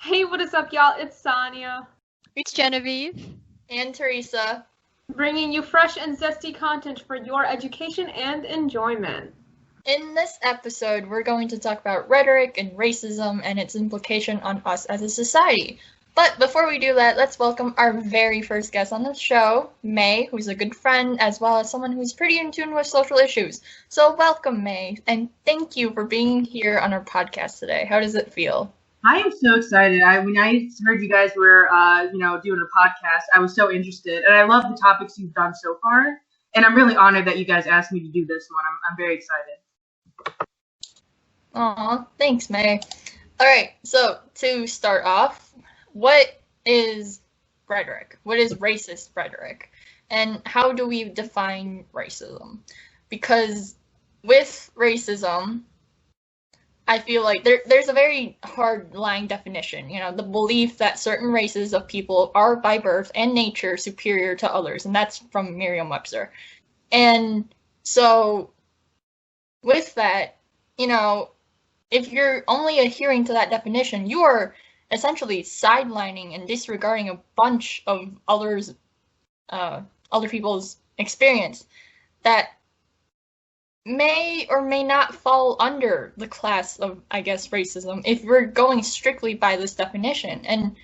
Hey, what is up, y'all? It's Sonia, It's Genevieve. And Teresa. bringing you fresh and zesty content for your education and enjoyment. In this episode, we're going to talk about rhetoric and racism and its implication on us as a society. But before we do that, let's welcome our very first guest on the show, May, who's a good friend as well as someone who's pretty in tune with social issues. So welcome, May, and thank you for being here on our podcast today. How does it feel? I am so excited. When I heard you guys were, doing a podcast, I was so interested, and I love the topics you've done so far. And I'm really honored that you guys asked me to do this one. I'm very excited. Aw, thanks, May. All right, so to start off, what is rhetoric? What is racist rhetoric? And how do we define racism? Because with racism, I feel like there's a very hard line definition. You know, the belief that certain races of people are by birth and nature superior to others, and that's from Merriam-Webster. And so with that, you know, if you're only adhering to that definition, you are essentially sidelining and disregarding a bunch of other people's experience that may or may not fall under the class of, I guess, racism if we're going strictly by this definition. And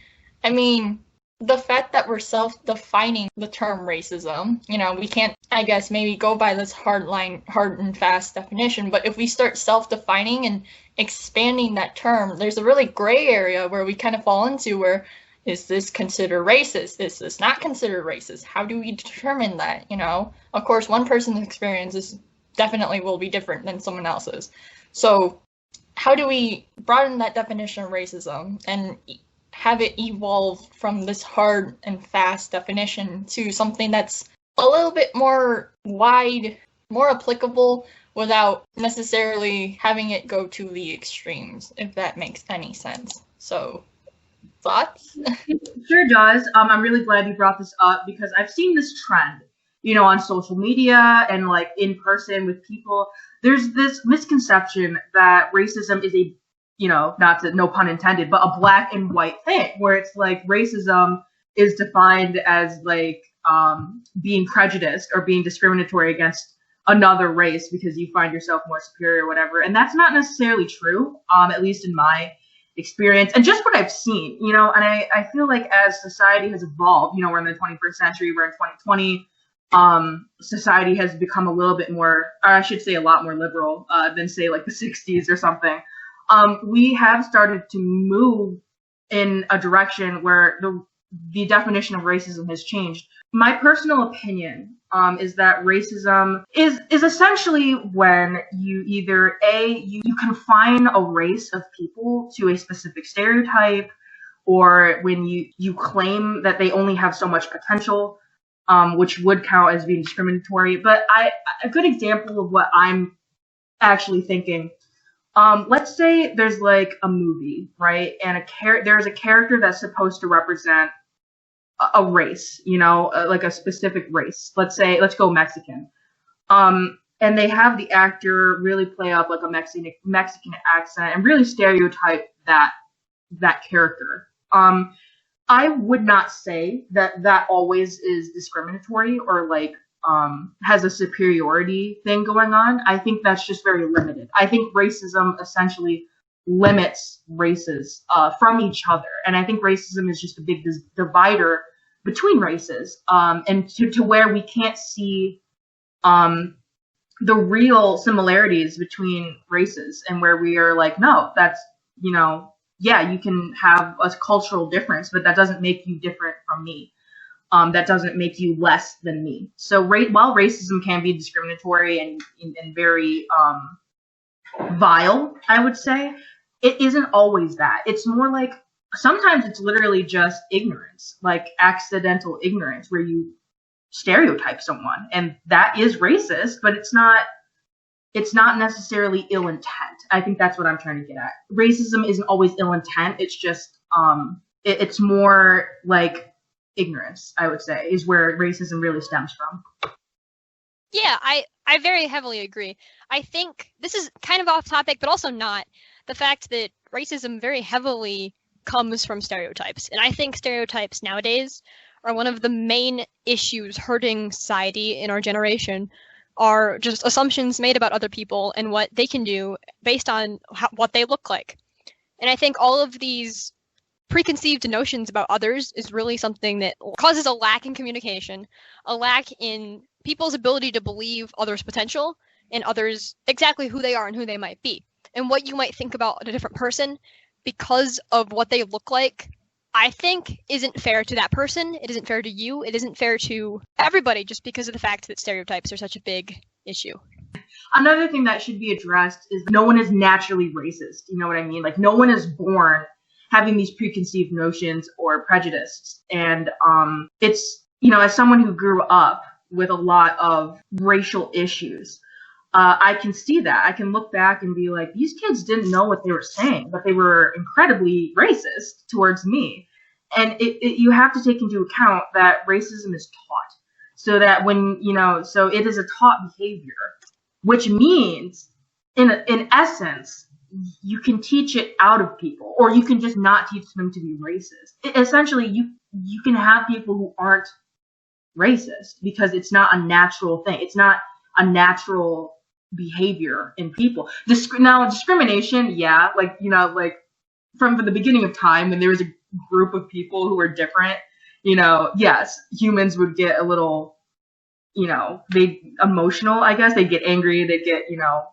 I mean, the fact that we're self-defining the term racism, you know, we can't, I guess, maybe go by this hard and fast definition, but if we start self-defining and expanding that term, there's a really gray area where we kind of fall into where, is this considered racist? Is this not considered racist? How do we determine that, you know? Of course, one person's experience is definitely will be different than someone else's. So how do we broaden that definition of racism and have it evolve from this hard and fast definition to something that's a little bit more wide, more applicable, without necessarily having it go to the extremes, if that makes any sense? So, thoughts? It sure does. I'm really glad you brought this up because I've seen this trend, on social media and like in person with people. There's this misconception that racism is a, no pun intended, but a black and white thing where it's like racism is defined as like being prejudiced or being discriminatory against another race because you find yourself more superior or whatever. And that's not necessarily true, at least in my experience and just what I've seen, and I feel like as society has evolved, we're in the 21st century, we're in 2020, society has become a little bit more, or I should say a lot more liberal than say like the 60s or something. We have started to move in a direction where the definition of racism has changed. My personal opinion is that racism is essentially when you either you confine a race of people to a specific stereotype, or when you claim that they only have so much potential, which would count as being discriminatory. But a good example of what I'm actually thinking, let's say there's like a movie, right? And there's a character that's supposed to represent a race, like a specific race. Let's go Mexican. And they have the actor really play up like a Mexican accent and really stereotype that character. I would not say that always is discriminatory or like has a superiority thing going on. I think that's just very limited. I think racism essentially limits races from each other, and I think racism is just a big divider between races, and to where we can't see the real similarities between races, and where we are like, no, that's yeah, you can have a cultural difference, but that doesn't make you different from me. That doesn't make you less than me. So while racism can be discriminatory and very vile, I would say, it isn't always that. It's more like sometimes it's literally just ignorance, like accidental ignorance, where you stereotype someone, and that is racist, but it's not necessarily ill intent. I think that's what I'm trying to get at. Racism isn't always ill intent. It's just it's more like ignorance, I would say, is where racism really stems from. Yeah, I very heavily agree. I think this is kind of off topic, but also not. The fact that racism very heavily comes from stereotypes. And I think stereotypes nowadays are one of the main issues hurting society in our generation, are just assumptions made about other people and what they can do based on what they look like. And I think all of these preconceived notions about others is really something that causes a lack in communication, a lack in people's ability to believe others' potential and others exactly who they are and who they might be. And what you might think about a different person because of what they look like, I think isn't fair to that person. It isn't fair to you. It isn't fair to everybody just because of the fact that stereotypes are such a big issue. Another thing that should be addressed is no one is naturally racist. You know what I mean? Like, no one is born having these preconceived notions or prejudices. And it's, you know, as someone who grew up with a lot of racial issues, I can see that. I can look back and be like, these kids didn't know what they were saying, but they were incredibly racist towards me. And you have to take into account that racism is taught. So that when, you know, so it is a taught behavior, which means, in essence, you can teach it out of people, or you can just not teach them to be racist. Essentially, you can have people who aren't racist because it's not a natural thing. It's not a natural behavior in people. Now, discrimination, yeah, like, you know, like from the beginning of time when there was a group of people who were different, you know, yes, humans would get a little, you know, emotional, I guess. They'd get angry, they'd get, you know,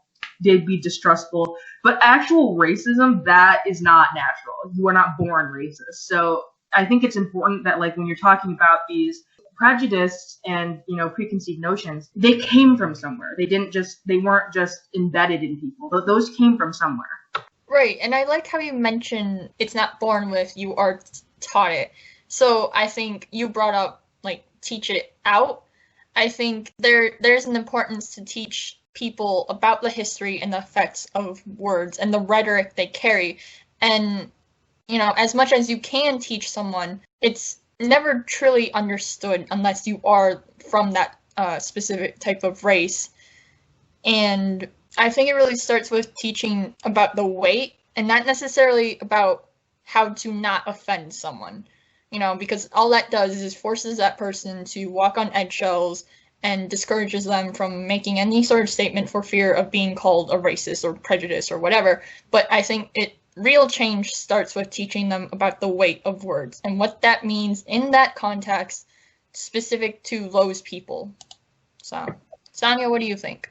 they'd be distrustful. But actual racism, that is not natural. You are not born racist. So I think it's important that, like, when you're talking about these prejudice and, you know, preconceived notions, they came from somewhere. They weren't just embedded in people. Those came from somewhere. Right, and I like how you mentioned it's not born with, you are taught it. So I think you brought up, like, teach it out. I think there's an importance to teach people about the history and the effects of words and the rhetoric they carry. And, you know, as much as you can teach someone, it's never truly understood unless you are from that specific type of race. And I think it really starts with teaching about the weight and not necessarily about how to not offend someone, you know, because all that does is forces that person to walk on eggshells and discourages them from making any sort of statement for fear of being called a racist or prejudiced or whatever. But I think real change starts with teaching them about the weight of words and what that means in that context specific to those people. So, Sonia, what do you think?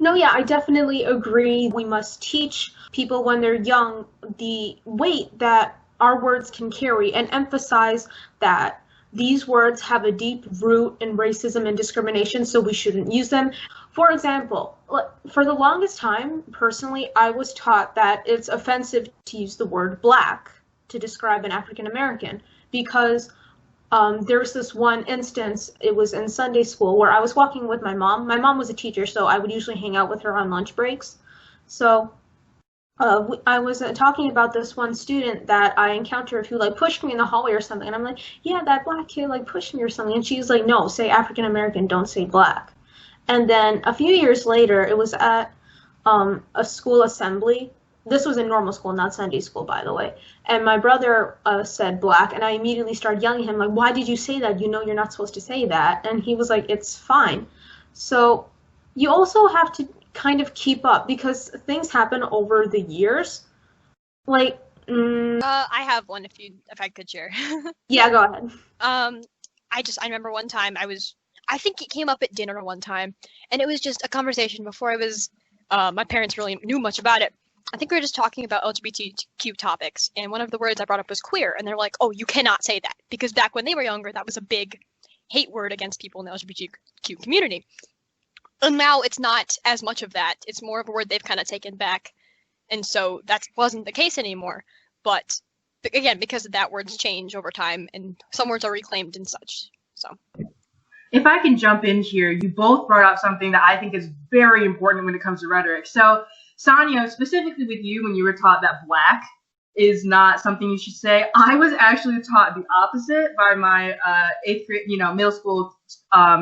No, yeah, I definitely agree. We must teach people when they're young the weight that our words can carry and emphasize that these words have a deep root in racism and discrimination, so we shouldn't use them. For example, for the longest time, personally, I was taught that it's offensive to use the word black to describe an African American because there was this one instance, it was in Sunday school, where I was walking with my mom. My mom was a teacher, so I would usually hang out with her on lunch breaks. So I was talking about this one student that I encountered who, like, pushed me in the hallway or something. And I'm like, yeah, that black kid, like, pushed me or something. And she's like, no, say African American, don't say black. And then a few years later, it was at a school assembly. This was in normal school, not Sunday school, by the way. And my brother said black, and I immediately started yelling at him, like, why did you say that? You know you're not supposed to say that. And he was like, it's fine. So you also have to kind of keep up because things happen over the years. Like, I have one if I could share. Yeah, go ahead. I remember one time I think it came up at dinner one time, and it was just a conversation before my parents really knew much about it. I think we were just talking about LGBTQ topics, and one of the words I brought up was queer, and they're like, oh, you cannot say that, because back when they were younger, that was a big hate word against people in the LGBTQ community. And now it's not as much of that. It's more of a word they've kind of taken back, and so that wasn't the case anymore. But again, because of that, words change over time, and some words are reclaimed and such. So, if I can jump in here, you both brought up something that I think is very important when it comes to rhetoric. So, Sonia, specifically with you, when you were taught that black is not something you should say, I was actually taught the opposite by my eighth grade, middle school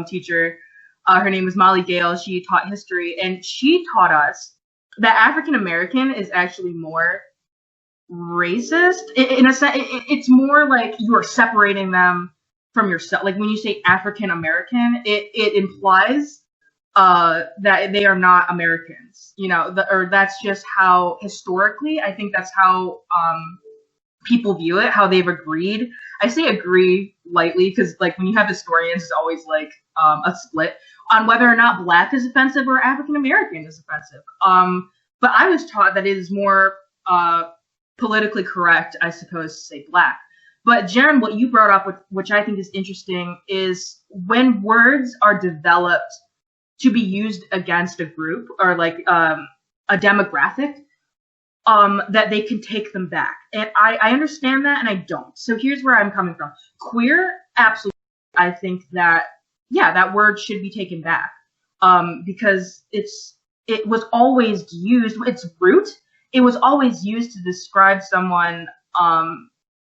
teacher. Her name was Molly Gale. She taught history, and she taught us that African American is actually more racist. In a sense, it's more like you are separating them from yourself. Like when you say African American, it implies that they are not Americans. You know, or that's just how historically, I think that's how people view it, how they've agreed. I say agree lightly because like when you have historians, it's always like a split on whether or not Black is offensive or African American is offensive. But I was taught that it is more politically correct, I suppose, to say Black. But Jen, what you brought up, which I think is interesting, is when words are developed to be used against a group or like a demographic, that they can take them back. And I understand that and I don't. So here's where I'm coming from. Queer, absolutely. I think that, yeah, that word should be taken back. Because it was always used, its root, it was always used to describe someone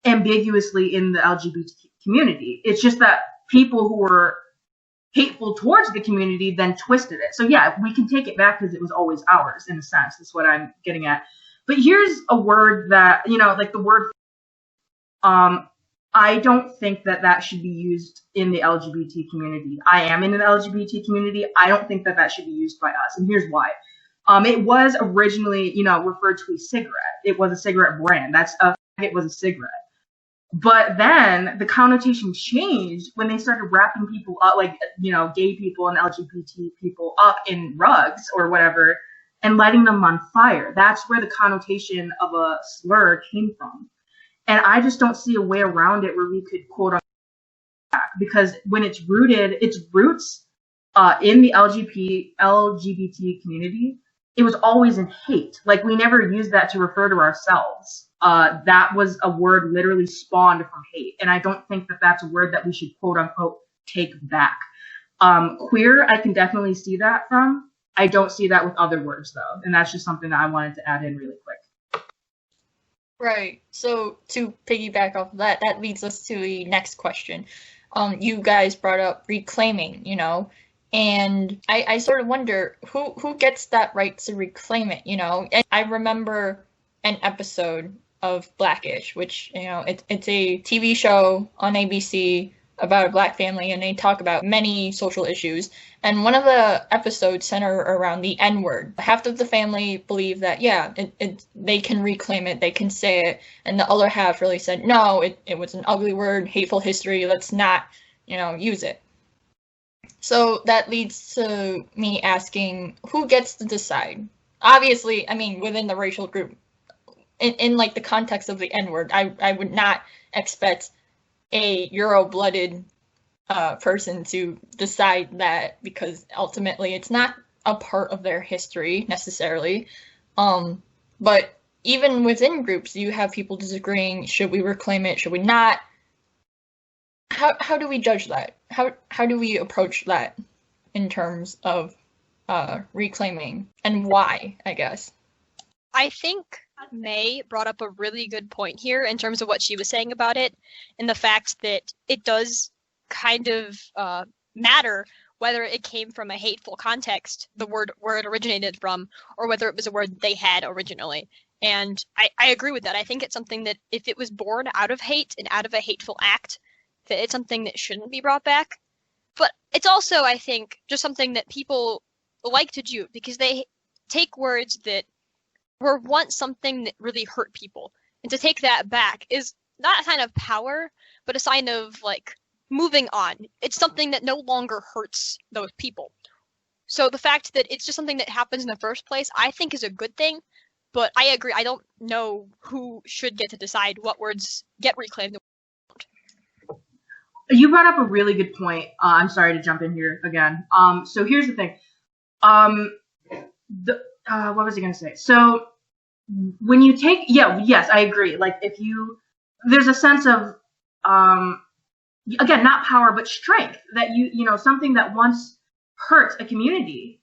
ambiguously in the LGBT community. It's just that people who were hateful towards the community then twisted it. So yeah, we can take it back because it was always ours in a sense. That's what I'm getting at. But here's a word that, you know, like the word, I don't think that that should be used in the LGBT community. I am in an LGBT community. I don't think that that should be used by us. And here's why. It was originally, you know, referred to a cigarette. It was a cigarette brand. It was a cigarette. But then the connotation changed when they started wrapping people up, like, you know, gay people and LGBT people up in rugs or whatever, and lighting them on fire. That's where the connotation of a slur came from. And I just don't see a way around it where we could quote on back, because when its roots in the LGBT community, it was always in hate. Like, we never used that to refer to ourselves. That was a word literally spawned from hate. And I don't think that that's a word that we should quote unquote take back. Queer, I can definitely see that from. I don't see that with other words though. And that's just something that I wanted to add in really quick. Right. So to piggyback off of that, that leads us to the next question. You guys brought up reclaiming, you know, and I sort of wonder who gets that right to reclaim it, you know? And I remember an episode of Blackish, which, you know, it's a TV show on ABC about a Black family, and they talk about many social issues. And one of the episodes center around the N-word. Half of the family believe that, yeah, they can reclaim it, they can say it, and the other half really said, no, it was an ugly word, hateful history, let's not, you know, use it. So that leads to me asking, who gets to decide? Obviously, I mean, within the racial group, in like the context of the N-word, I would not expect a Euro-blooded person to decide that, because ultimately it's not a part of their history necessarily. But even within groups, you have people disagreeing, should we reclaim it, should we not? How do we judge that? How do we approach that in terms of reclaiming, and why, I guess? I think May brought up a really good point here in terms of what she was saying about it, and the fact that it does kind of matter whether it came from a hateful context, the word where it originated from, or whether it was a word they had originally. And I agree with that. I think it's something that if it was born out of hate and out of a hateful act, that it's something that shouldn't be brought back. But it's also, I think, just something that people like to do because they take words that were once something that really hurt people. And to take that back is not a sign of power, but a sign of, like, moving on. It's something that no longer hurts those people. So the fact that it's just something that happens in the first place, I think is a good thing. But I agree, I don't know who should get to decide what words get reclaimed. You brought up a really good point. I'm sorry to jump in here again. So here's the thing. What was I going to say? So when you take, yes, I agree. Like there's a sense of, again, not power, but strength that you know, something that once hurts a community,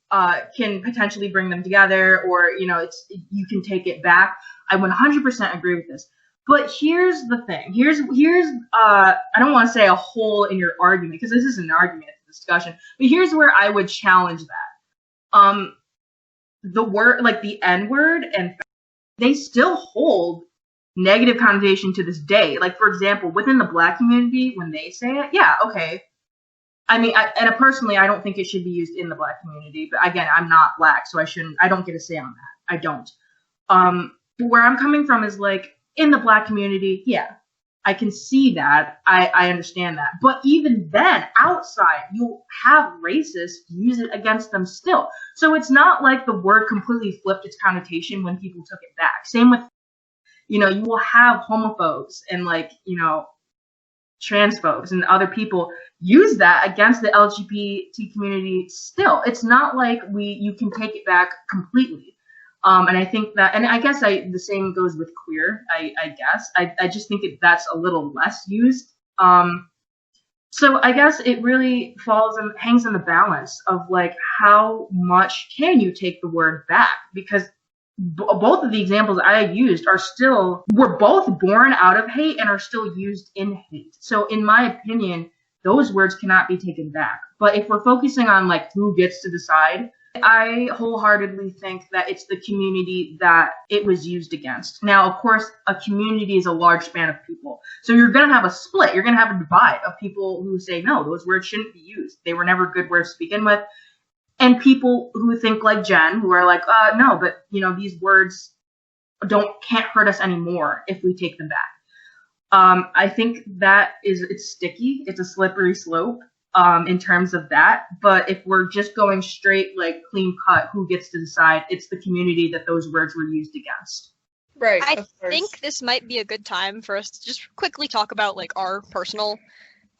can potentially bring them together, or, you know, you can take it back. I 100% agree with this. But here's the thing. Here's I don't want to say a hole in your argument, because this is an argument, it's a discussion. But here's where I would challenge that. The word, like the N-word, and they still hold negative connotation to this day. Like, for example, within the Black community, when they say it, yeah, okay. I mean, personally, I don't think it should be used in the Black community. But again, I'm not Black, so I don't get a say on that. I don't. But where I'm coming from is like, in the Black community, yeah, I can see that. I understand that. But even then, outside, you'll have racists use it against them still. So it's not like the word completely flipped its connotation when people took it back. Same with, you will have homophobes and transphobes and other people use that against the LGBT community still. It's not like you can take it back completely. And I think that, and I guess the same goes with queer, I guess. I just think that's a little less used. So I guess it really hangs in the balance of like, how much can you take the word back? Because both of the examples I used were both born out of hate and are still used in hate. So in my opinion, those words cannot be taken back. But if we're focusing on like who gets to decide, I wholeheartedly think that it's the community that it was used against. Now, of course, a community is a large span of people. So you're going to have a split. You're going to have a divide of people who say, no, those words shouldn't be used. They were never good words to begin with. And people who think like Jen, who are like, no, but these words can't hurt us anymore if we take them back. I think that it's sticky. It's a slippery slope in terms of that. But if we're just going straight, like clean cut, who gets to decide? It's the community that those words were used against. Right. I think this might be a good time for us to just quickly talk about like our personal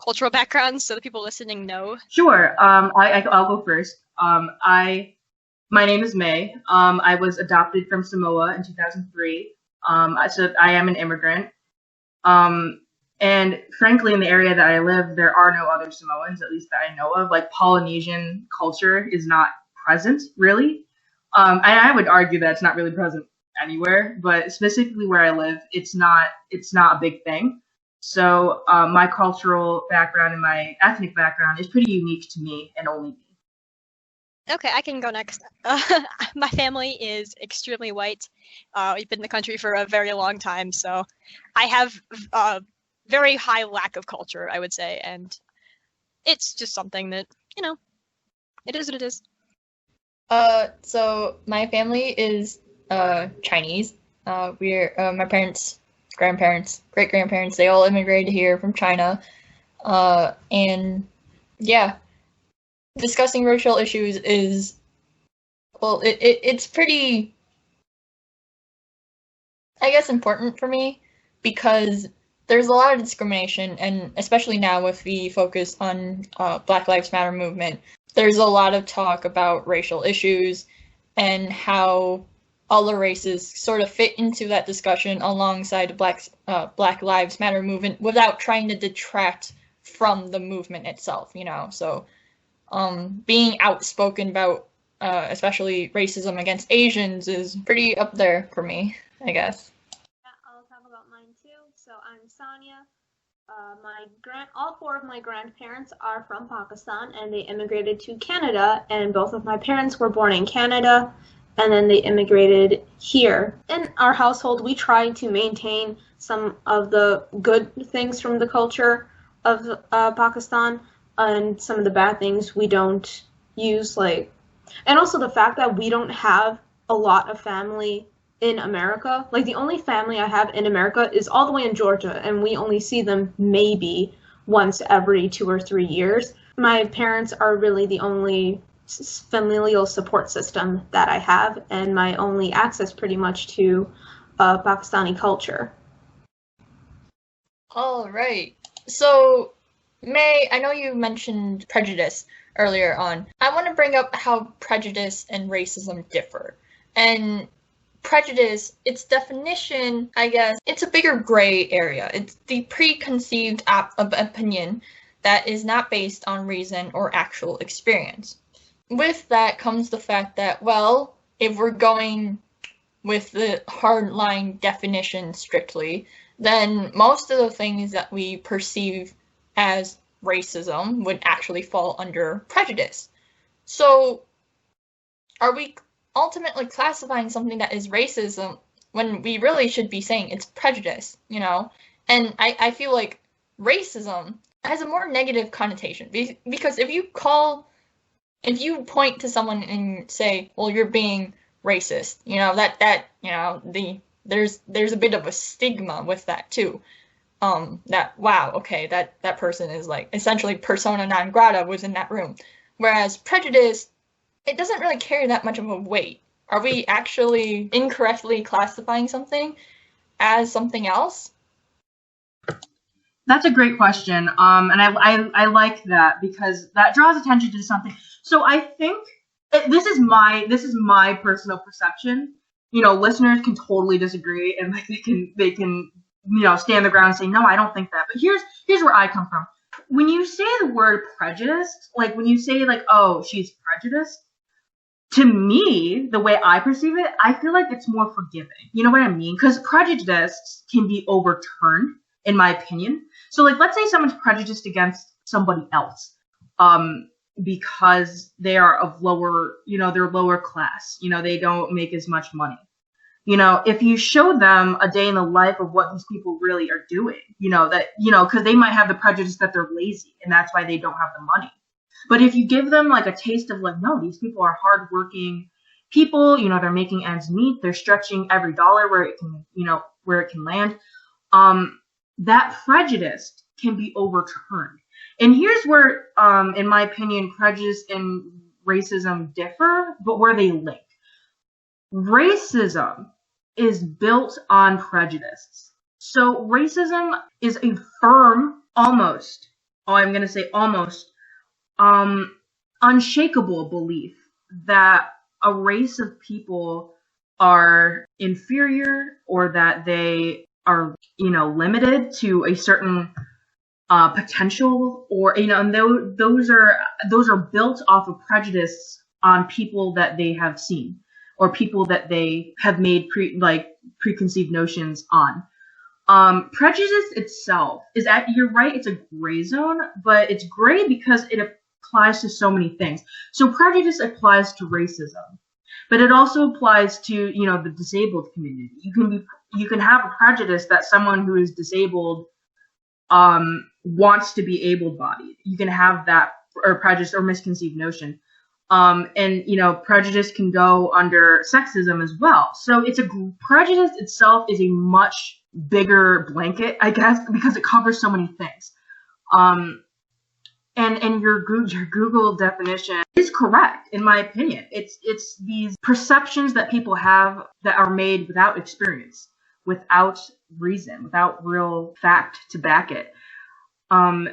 cultural backgrounds so the people listening know. Sure. I'll go first. My name is May. I was adopted from Samoa in 2003. So I am an immigrant. And frankly, in the area that I live, there are no other Samoans, at least that I know of. Like, Polynesian culture is not present, really. And I would argue that it's not really present anywhere, but specifically where I live, it's not a big thing. So my cultural background and my ethnic background is pretty unique to me and only me. Okay, I can go next. My family is extremely white. We've been in the country for a very long time, so I have a very high lack of culture, I would say, and it's just something that, it is what it is. So my family is Chinese. We're my parents, grandparents, great-grandparents, they all immigrated here from China. And yeah, discussing racial issues is, well, it's pretty, I guess, important for me because there's a lot of discrimination, and especially now with the focus on Black Lives Matter movement, there's a lot of talk about racial issues and how all the races sort of fit into that discussion alongside the Black Lives Matter movement without trying to detract from the movement itself, So being outspoken about especially racism against Asians is pretty up there for me, I guess. I'll talk about mine too. So I'm Sonia. All four of my grandparents are from Pakistan, and they immigrated to Canada, and both of my parents were born in Canada, and then they immigrated here. In our household, we try to maintain some of the good things from the culture of Pakistan, and some of the bad things we don't use, and also the fact that we don't have a lot of family in America. Like, the only family I have in America is all the way in Georgia, and we only see them maybe once every 2 or 3 years. My parents are really the only familial support system that I have, and my only access pretty much to Pakistani culture. All right. So, May, I know you mentioned prejudice earlier on. I want to bring up how prejudice and racism differ. And prejudice, its definition, I guess, it's a bigger gray area. It's the preconceived opinion that is not based on reason or actual experience. With that comes the fact that, well, if we're going with the hardline definition strictly, then most of the things that we perceive as racism would actually fall under prejudice. So, are we ultimately classifying something that is racism when we really should be saying it's prejudice, you know? And I feel like racism has a more negative connotation because if you point to someone and say, well, you're being racist, you know, that you know, there's a bit of a stigma with that too. That, wow, okay, that person is like essentially persona non grata within that room. Whereas prejudice, it doesn't really carry that much of a weight. Are we actually incorrectly classifying something as something else? That's a great question, and I like that because that draws attention to something. So I think this is my personal perception. You know, listeners can totally disagree, and like they can you know stand the ground and say no, I don't think that. But here's where I come from. When you say the word prejudiced, like when you say like, oh, she's prejudiced, to me, the way I perceive it, I feel like it's more forgiving. You know what I mean? Because prejudice can be overturned, in my opinion. So, like, let's say someone's prejudiced against somebody else, because they are of lower, you know, they're lower class. You know, they don't make as much money. You know, if you show them a day in the life of what these people really are doing, you know, that, you know, because they might have the prejudice that they're lazy and that's why they don't have the money. But if you give them like a taste of like, no, these people are hardworking people, you know, they're making ends meet, they're stretching every dollar where it can, you know, where it can land, that prejudice can be overturned. And here's where, in my opinion, prejudice and racism differ, but where they link. Racism is built on prejudice. So racism is a firm, almost, unshakable belief that a race of people are inferior or that they are, you know, limited to a certain potential, or, you know, and those are built off of prejudice on people that they have seen or people that they have made preconceived notions on. Prejudice itself is you're right, it's a gray zone, but it's gray because it applies to so many things. So prejudice applies to racism, but it also applies to, you know, the disabled community. You can have a prejudice that someone who is disabled wants to be able-bodied. You can have that, or prejudice or misconceived notion. And, you know, prejudice can go under sexism as well. So prejudice itself is a much bigger blanket, I guess, because it covers so many things. And your Google definition is correct, in my opinion. It's these perceptions that people have that are made without experience, without reason, without real fact to back it. And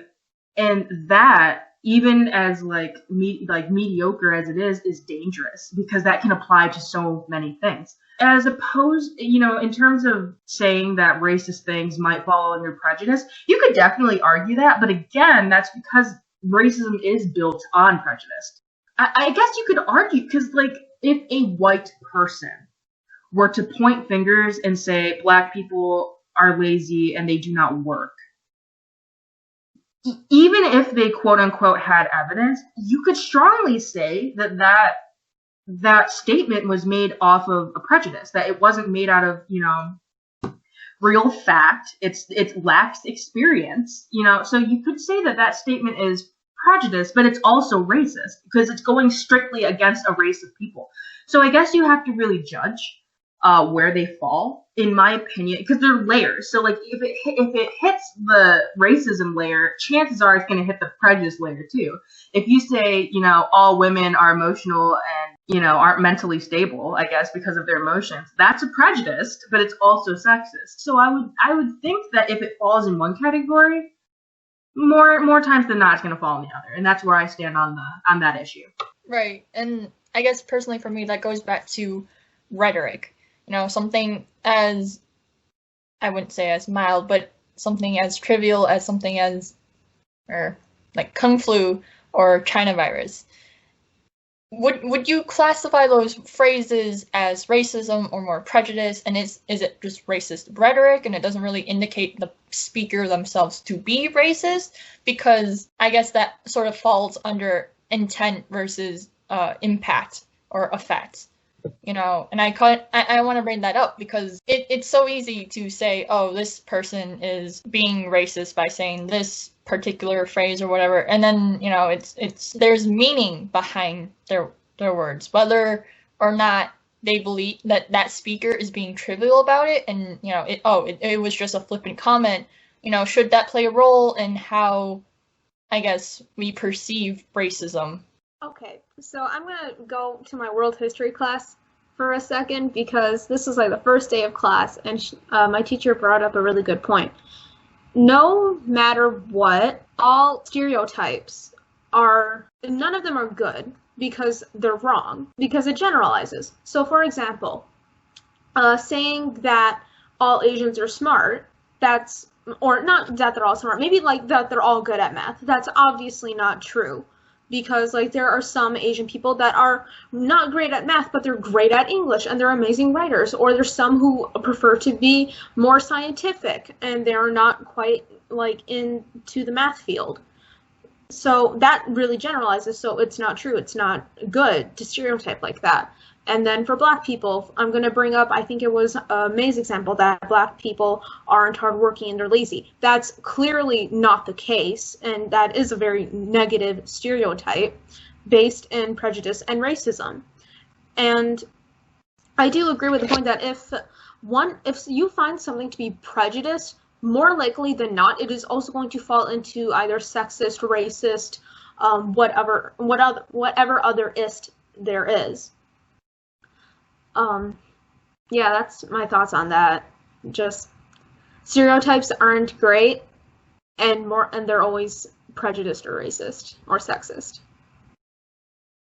that, even as mediocre as it is dangerous because that can apply to so many things. As opposed, you know, in terms of saying that racist things might fall under prejudice, you could definitely argue that, but again, that's because racism is built on prejudice. I guess you could argue, because like if a white person were to point fingers and say black people are lazy and they do not work, even if they quote unquote had evidence, you could strongly say that statement was made off of a prejudice, that it wasn't made out of, you know, real fact. It lacks experience, you know. So you could say that statement is prejudice, but it's also racist because it's going strictly against a race of people. So I guess you have to really judge where they fall, in my opinion, because they're layers. So like if it hits the racism layer, chances are it's going to hit the prejudice layer too. If you say, you know, all women are emotional and, you know, aren't mentally stable, I guess, because of their emotions, that's a prejudice, but it's also sexist. So I would think that if it falls in one category, more times than not it's going to fall in the other, and that's where I stand on that issue. Right. And I guess personally for me that goes back to rhetoric. You know, something as, I wouldn't say as mild, but something as trivial as something as, or like Kung Flu or China virus. Would you classify those phrases as racism or more prejudice? And is it just racist rhetoric and it doesn't really indicate the speaker themselves to be racist? Because I guess that sort of falls under intent versus impact or effect. And I want to bring that up because it's so easy to say, oh, this person is being racist by saying this particular phrase or whatever, and then it's there's meaning behind their words, whether or not they believe that that speaker is being trivial about it, and it was just a flippant comment. Should that play a role in how, I guess, we perceive racism? Okay, so I'm gonna go to my world history class for a second because this was like the first day of class, and my teacher brought up a really good point. No matter what, all stereotypes none of them are good because they're wrong, because it generalizes. So, for example, saying that all Asians are smart, or not that they're all smart, maybe like that they're all good at math. That's obviously not true. Because like there are some Asian people that are not great at math, but they're great at English and they're amazing writers. Or there's some who prefer to be more scientific and they're not quite like into the math field. So that really generalizes, so it's not true. It's not good to stereotype like that. And then for Black people, I'm going to bring up, I think it was May's example, that Black people aren't hardworking and they're lazy. That's clearly not the case, and that is a very negative stereotype based in prejudice and racism. And I do agree with the point that if you find something to be prejudiced, more likely than not, it is also going to fall into either sexist, racist, whatever other ist there is. Yeah, that's my thoughts on that. Just stereotypes aren't great, and they're always prejudiced or racist or sexist.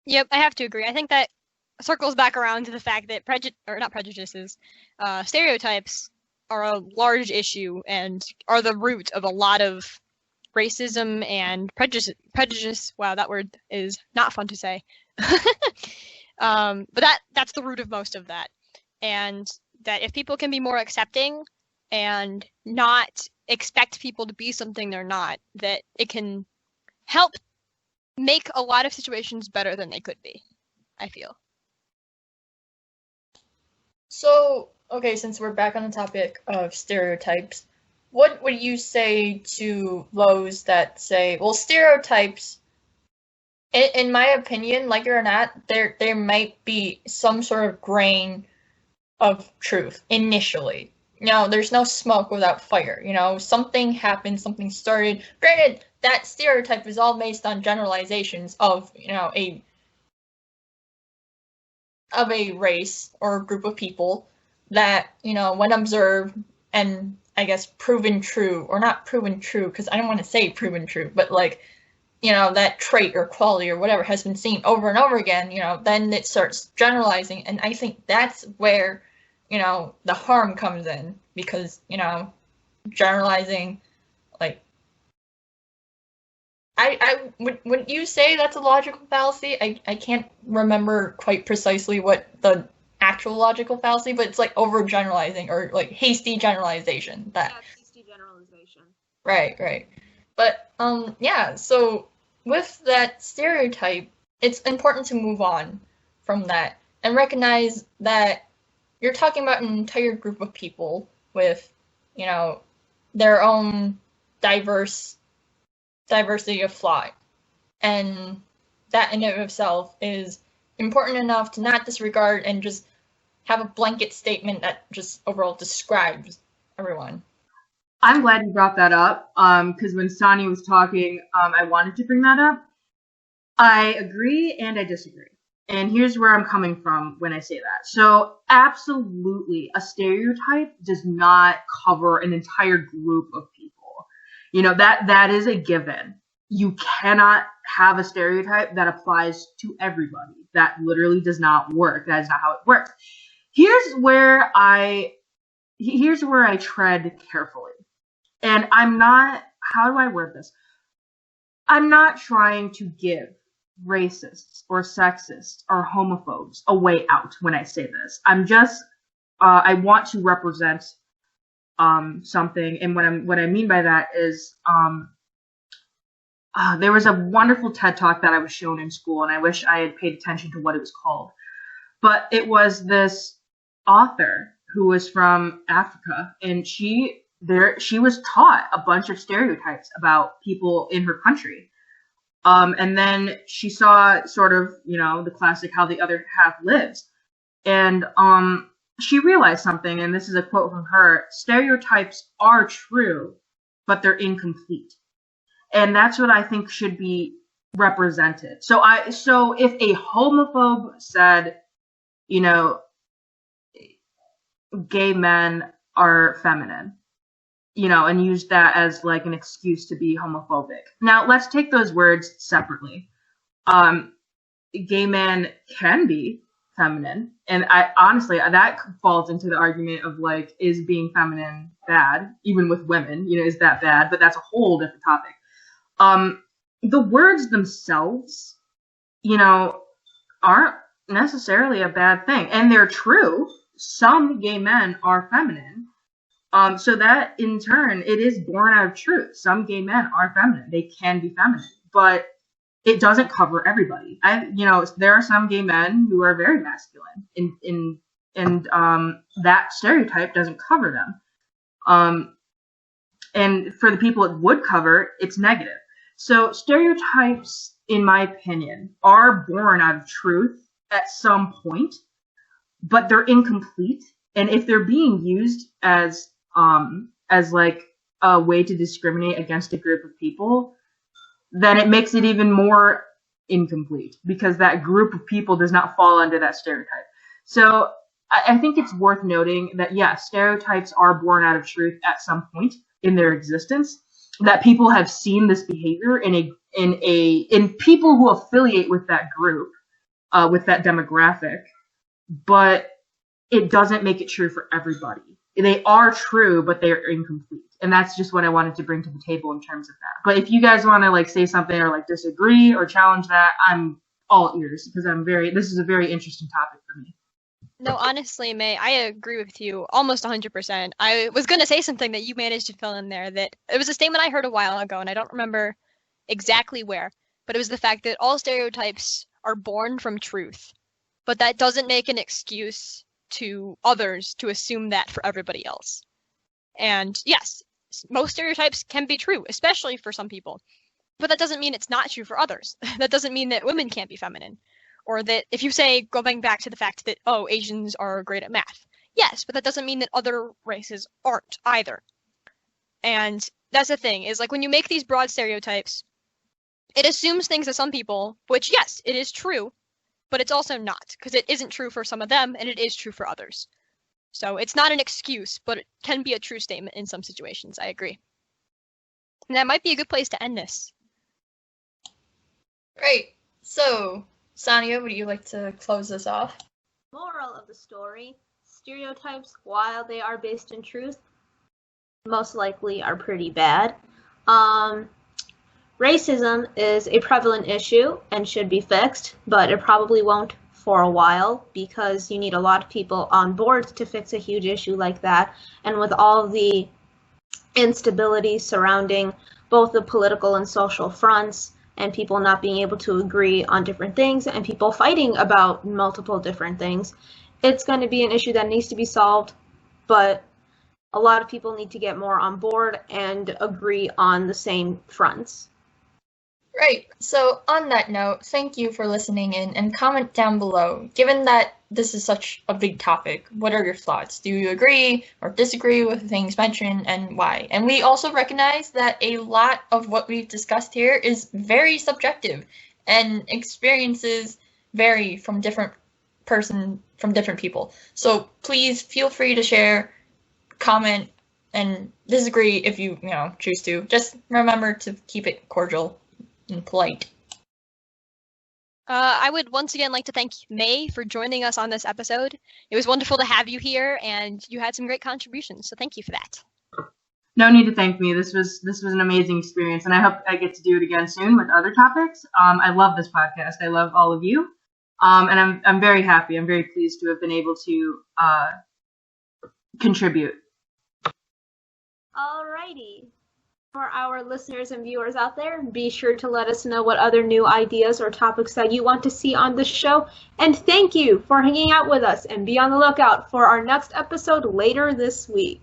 Yep, I have to agree. I think that circles back around to the fact that stereotypes are a large issue and are the root of a lot of racism and prejudice. Wow, that word is not fun to say. But that's the root of most of that. And that if people can be more accepting and not expect people to be something they're not, that it can help make a lot of situations better than they could be, I feel. So, okay, since we're back on the topic of stereotypes, what would you say to those that say, well, stereotypes, in my opinion, like it or not, there might be some sort of grain of truth initially. There's no smoke without fire. Something happened, something started. Granted, that stereotype is all based on generalizations of, of a race or a group of people that, when observed and I guess proven true, or not proven true, because I don't want to say proven true, but like, that trait or quality or whatever has been seen over and over again, then it starts generalizing. And I think that's where, the harm comes in, because, generalizing, like, would you say that's a logical fallacy? I can't remember quite precisely what the actual logical fallacy, but it's like overgeneralizing or like hasty generalization. Hasty generalization. Right. But yeah, so with that stereotype, it's important to move on from that and recognize that you're talking about an entire group of people with, their own diversity of thought. And that in and of itself is important enough to not disregard and just have a blanket statement that just overall describes everyone. I'm glad you brought that up, because when Sonia was talking, I wanted to bring that up. I agree and I disagree. And here's where I'm coming from when I say that. So, absolutely, a stereotype does not cover an entire group of people. That is a given. You cannot have a stereotype that applies to everybody. That literally does not work. That is not how it works. Here's where I tread carefully. And how do I word this? I'm not trying to give racists or sexists or homophobes a way out when I say this. I'm just, I want to represent something. And what I mean by that is, there was a wonderful TED Talk that I was shown in school, and I wish I had paid attention to what it was called. But it was this author who was from Africa, and she was taught a bunch of stereotypes about people in her country. And then she saw sort of, the classic how the other half lives. And she realized something, and this is a quote from her: stereotypes are true, but they're incomplete. And that's what I think should be represented. So if a homophobe said, gay men are feminine, and use that as like an excuse to be homophobic. Now, let's take those words separately. Gay men can be feminine, and I honestly, that falls into the argument of like, is being feminine bad? Even with women, is that bad? But that's a whole different topic. The words themselves, aren't necessarily a bad thing, and they're true. Some gay men are feminine. So that in turn, it is born out of truth. Some gay men are feminine. They can be feminine, but it doesn't cover everybody. There are some gay men who are very masculine, and that stereotype doesn't cover them. And for the people it would cover, it's negative. So stereotypes, in my opinion, are born out of truth at some point, but they're incomplete. And if they're being used as like a way to discriminate against a group of people, then it makes it even more incomplete, because that group of people does not fall under that stereotype. So I think it's worth noting that, yes, stereotypes are born out of truth at some point in their existence, that people have seen this behavior in people who affiliate with that group, with that demographic, but it doesn't make it true for everybody. They are true, but they are incomplete. And that's just what I wanted to bring to the table in terms of that. But if you guys want to like say something or like disagree or challenge that, I'm all ears, because this is a very interesting topic for me. No, honestly, May, I agree with you almost 100%. I was going to say something that you managed to fill in there, that it was a statement I heard a while ago, and I don't remember exactly where, but it was the fact that all stereotypes are born from truth, but that doesn't make an excuse to others to assume that for everybody else. And yes, most stereotypes can be true, especially for some people, but that doesn't mean it's not true for others. That doesn't mean that women can't be feminine. Or that if you say, going back to the fact that, Asians are great at math. Yes, but that doesn't mean that other races aren't either. And that's the thing, is like when you make these broad stereotypes, it assumes things of some people, which yes, it is true, but it's also not, because it isn't true for some of them, and it is true for others. So it's not an excuse, but it can be a true statement in some situations, I agree. And that might be a good place to end this. Right. So, Sonia, would you like to close this off? Moral of the story: stereotypes, while they are based in truth, most likely are pretty bad. Racism is a prevalent issue and should be fixed, but it probably won't for a while, because you need a lot of people on board to fix a huge issue like that. And with all the instability surrounding both the political and social fronts, and people not being able to agree on different things, and people fighting about multiple different things, it's going to be an issue that needs to be solved, but a lot of people need to get more on board and agree on the same fronts. Right. So on that note, thank you for listening in, and comment down below. Given that this is such a big topic, what are your thoughts? Do you agree or disagree with things mentioned, and why? And we also recognize that a lot of what we've discussed here is very subjective, and experiences vary from different people. So please feel free to share, comment, and disagree if you choose to. Just remember to keep it cordial and polite. I would once again like to thank May for joining us on this episode. It was wonderful to have you here, and you had some great contributions, so thank you for that. No need to thank me. This was an amazing experience, and I hope I get to do it again soon with other topics. I love this podcast. I love all of you, and I'm very happy. I'm very pleased to have been able to contribute. Alrighty. For our listeners and viewers out there, be sure to let us know what other new ideas or topics that you want to see on the show. And thank you for hanging out with us, and be on the lookout for our next episode later this week.